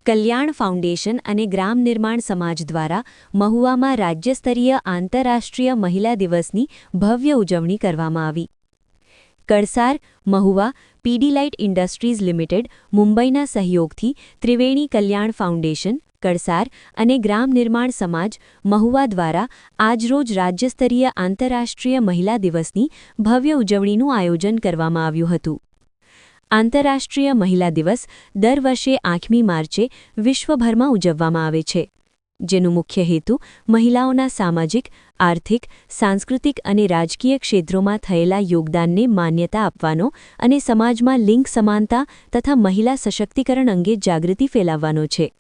કલ્યાણ foundation અને ગ્રામ નિર્માણ સમાજ દ્વારા મહુવામાં રાજ્યસ્તરીય આંતરરાષ્ટ્રીય મહિલા દિવસની ભવ્ય ઉજવણી કરવામાં આવી. કળસાર, મહુવા, પીડીલાઇટ ઇન્ડસ્ટ્રીઝ લિમિટેડ, મુંબઈના સહયોગથી ત્રિવેણી કલ્યાણ ફાઉન્ડેશન, કળસાર અને ગ્રામ નિર્માણ સમાજ, મહુવા દ્વારા આજરોજ રાજ્યસ્તરીય આંતરરાષ્ટ્રીય મહિલા દિવસની ભવ્ય ઉજવણીનું આયોજન કરવામાં આવ્યું હતું. આંતરરાષ્ટ્રીય મહિલા દિવસ દર વર્ષે 8મી માર્ચે વિશ્વભરમાં ઉજવવામાં આવે છે, જેનો મુખ્ય હેતુ મહિલાઓના સામાજિક, આર્થિક, સાંસ્કૃતિક અને રાજકીય ક્ષેત્રોમાં થયેલા યોગદાનને માન્યતા આપવાનો અને સમાજમાં લિંગ સમાનતા તથા મહિલા સશક્તિકરણ અંગે જાગૃતિ ફેલાવવાનો છે.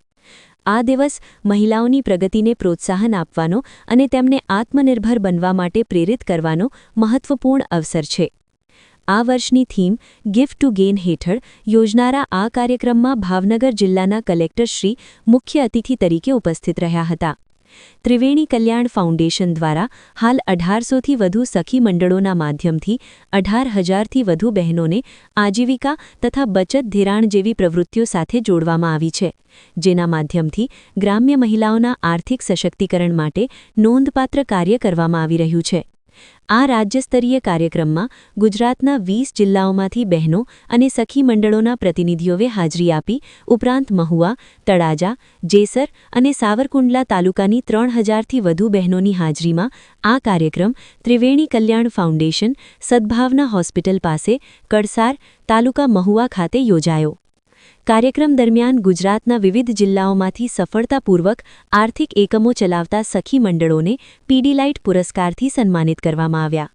આ દિવસ મહિલાઓની પ્રગતિને પ્રોત્સાહન આપવાનો અને તેમને આત્મનિર્ભર બનવા માટે પ્રેરિત કરવાનો મહત્વપૂર્ણ અવસર છે. આ વર્ષની થીમ ગિવ ટુ ગેઇન હેઠળ યોજનારા આ કાર્યક્રમમાં ભાવનગર જિલ્લાના કલેક્ટરશ્રી મુખ્ય અતિથિ તરીકે ઉપસ્થિત રહ્યા હતા. ત્રિવેણી કલ્યાણ ફાઉન્ડેશન દ્વારા હાલ 1800થી વધુ સખી મંડળોના માધ્યમથી 18,000થી વધુ બહેનોને આજીવિકા તથા બચત ધિરાણ જેવી પ્રવૃત્તિઓ સાથે જોડવામાં આવી છે, જેના માધ્યમથી ગ્રામ્ય મહિલાઓના આર્થિક સશક્તિકરણ માટે નોંધપાત્ર કાર્ય કરવામાં આવી રહ્યું છે. આ રાજ્યસ્તરીય કાર્યક્રમમાં ગુજરાતના 20 જિલ્લાઓમાંથી બહેનો અને સખી મંડળોના પ્રતિનિધિઓએ હાજરી આપી ઉપરાંત મહુવા, તળાજા, જેસર અને સાવરકુંડલા તાલુકાની 3000થી વધુ બહેનોની હાજરીમાં આ કાર્યક્રમ ત્રિવેણી કલ્યાણ ફાઉન્ડેશન, સદભાવના હોસ્પિટલ પાસે, કળસાર, તાલુકા મહુવા ખાતે યોજાયો. કાર્યક્રમ દરમિયાન ગુજરાતના વિવિધ જિલ્લાઓમાંથી સફળતાપૂર્વક આર્થિક એકમો ચલાવતા સખી મંડળોને પીડીલાઇટ પુરસ્કારથી સન્માનિત કરવામાં આવ્યા.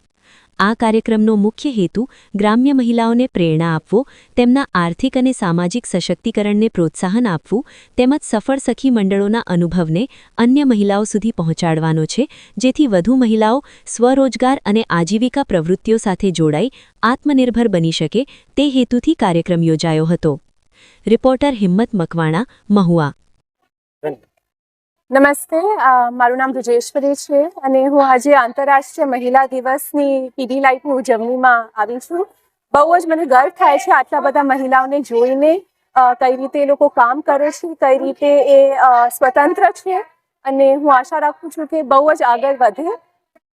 આ કાર્યક્રમનો મુખ્ય હેતુ ગ્રામ્ય મહિલાઓને પ્રેરણા આપવો, તેમના આર્થિક અને સામાજિક સશક્તિકરણને પ્રોત્સાહન આપવું તેમજ સફળ સખી મંડળોના અનુભવને અન્ય મહિલાઓ સુધી પહોંચાડવાનો છે, જેથી વધુ મહિલાઓ સ્વરોજગાર અને આજીવિકા પ્રવૃત્તિઓ સાથે જોડાઈ આત્મનિર્ભર બની શકે તે હેતુથી કાર્યક્રમ યોજાયો હતો. રિપોર્ટર હિંમત મકવાણા, મહુવા. નમસ્તે, મારું નામ બ્રજેશ્વરી છે અને હું આજે આંતરરાષ્ટ્રીય મહિલા દિવસની પીડીલાઇટની ઉજવણીમાં આવી છું. બહુ જ મને ગર્વ થાય છે આટલા બધા મહિલાઓને જોઈને, કઈ રીતે એ લોકો કામ કરે છે, કઈ રીતે એ સ્વતંત્ર છે અને હું આશા રાખું છું કે બહુ જ આગળ વધે,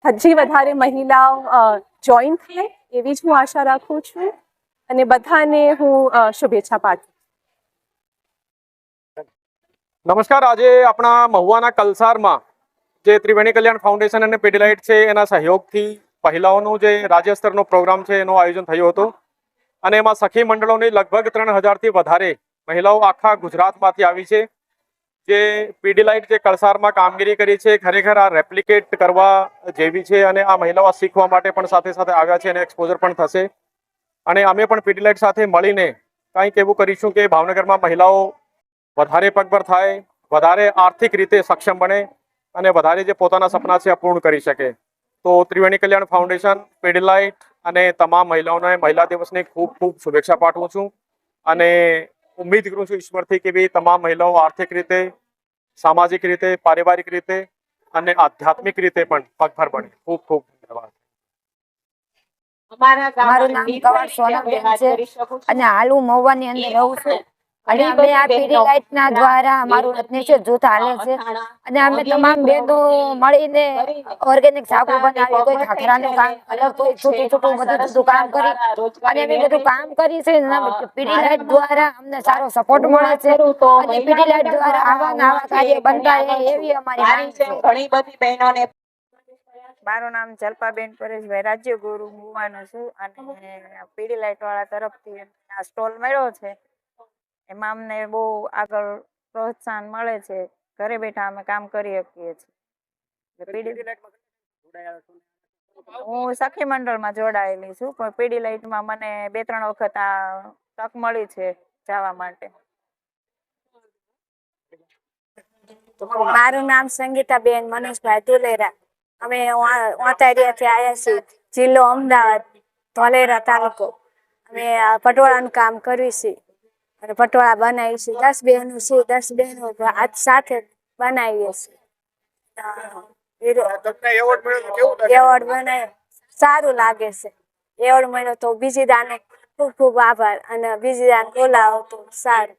હજી વધારે મહિલાઓ જોઈન થાય એવી જ હું આશા રાખું છું અને બધાને હું શુભેચ્છા પાઠવું. નમસ્કાર. આજે આપણા મહુવાના કલસારમાં જે ત્રિવેણી કલ્યાણ ફાઉન્ડેશન અને પીડીલાઇટ છે એના સહયોગથી મહિલાઓનું જે રાજ્ય સ્તરનો પ્રોગ્રામ છે એનું આયોજન થયું હતું અને એમાં સખી મંડળોની લગભગ 3000થી વધારે મહિલાઓ આખા ગુજરાતમાંથી આવી છે. જે પીડીલાઇટ જે કલસારમાં કામગીરી કરી છે ખરેખર આ રેપ્લિકેટ કરવા જેવી છે અને આ મહિલાઓ શીખવા માટે પણ સાથે સાથે આવ્યા છે અને એક્સપોઝર પણ થશે. અને અમે પણ પીડીલાઇટ સાથે મળીને કંઈક એવું કરીશું કે ભાવનગરમાં મહિલાઓ વધારે પગભર થાય, વધારે આર્થિક રીતે સક્ષમ બને અને વધારે જે પોતાના સપના છે આ પૂર્ણ કરી શકે. તો ત્રિવેણી કલ્યાણ ફાઉન્ડેશન, પીડીલાઇટ અને તમામ મહિલાઓને મહિલા દિવસની ખૂબ ખૂબ શુભેચ્છા પાઠવું છું અને ઉમ્મીદ કરું છું ઈશ્વરથી કે ભાઈ તમામ મહિલાઓ આર્થિક રીતે, સામાજિક રીતે, પારિવારિક રીતે અને આધ્યાત્મિક રીતે પણ પગભર બને. ખૂબ ખૂબ ધન્યવાદ. મારું નામ કવાડ સોનમબેન છે અને હાલ હું મહુવાની અંદર રહું છું અને અમે આ પીડીલાઇટના દ્વારા અમારું રત્નેશ્વર જૂથ હાલે છે અને અમે તમામ બહેનો મળીને ઓર્ગેનિક સાબુ બનાવી, કોઈ ખાખરાનું કામ, અલગ કોઈ છૂટું બધું કામ કરી અને અમે બધું કામ કરી છે. પીડીલાઇટ દ્વારા અમને સારો સપોર્ટ મળે છે અને પીડીલાઇટ દ્વારા આવા કાર્ય બનતા રહે એવી અમારી માંગ છે. ઘણી બધી બહેનોને. મારું નામ જલ્પાબેન પરેશભાઈ રાજ્યગુરુ મહુવાનો છું અને પીડીલાઇટ વાળા તરફથી આ સ્ટોલ મળ્યો છે એમાં અમને બહુ આગળ પ્રોત્સાહન મળે છે. ઘરે બેઠા અમે કામ કરી શકીએ છીએ. હું સખી મંડળમાં જોડાયેલી છું પણ પીડીલાઇટમાં મને 2-3 વખત આ તક મળી છે જવા માટે. મારું નામ સંગીતાબેન મનોજભાઈ તુલેરા. અમે ઓતારિયાથી આવ્યા છીએ, જિલ્લો અમદાવાદ, ધોલેરા તાલુકો. અમે પટોળાનું કામ કર્યું છે અને પટોળા બનાવી છે. 10 બહેનો છે, 10 બહેનો હાથ સાથે બનાવીએ છીએ. એવોર્ડ મને સારું લાગે છે. એવોર્ડ મળ્યો તો બીજી દાને ખૂબ ખૂબ આભાર અને બીજી દાન બોલાવો તો સારું.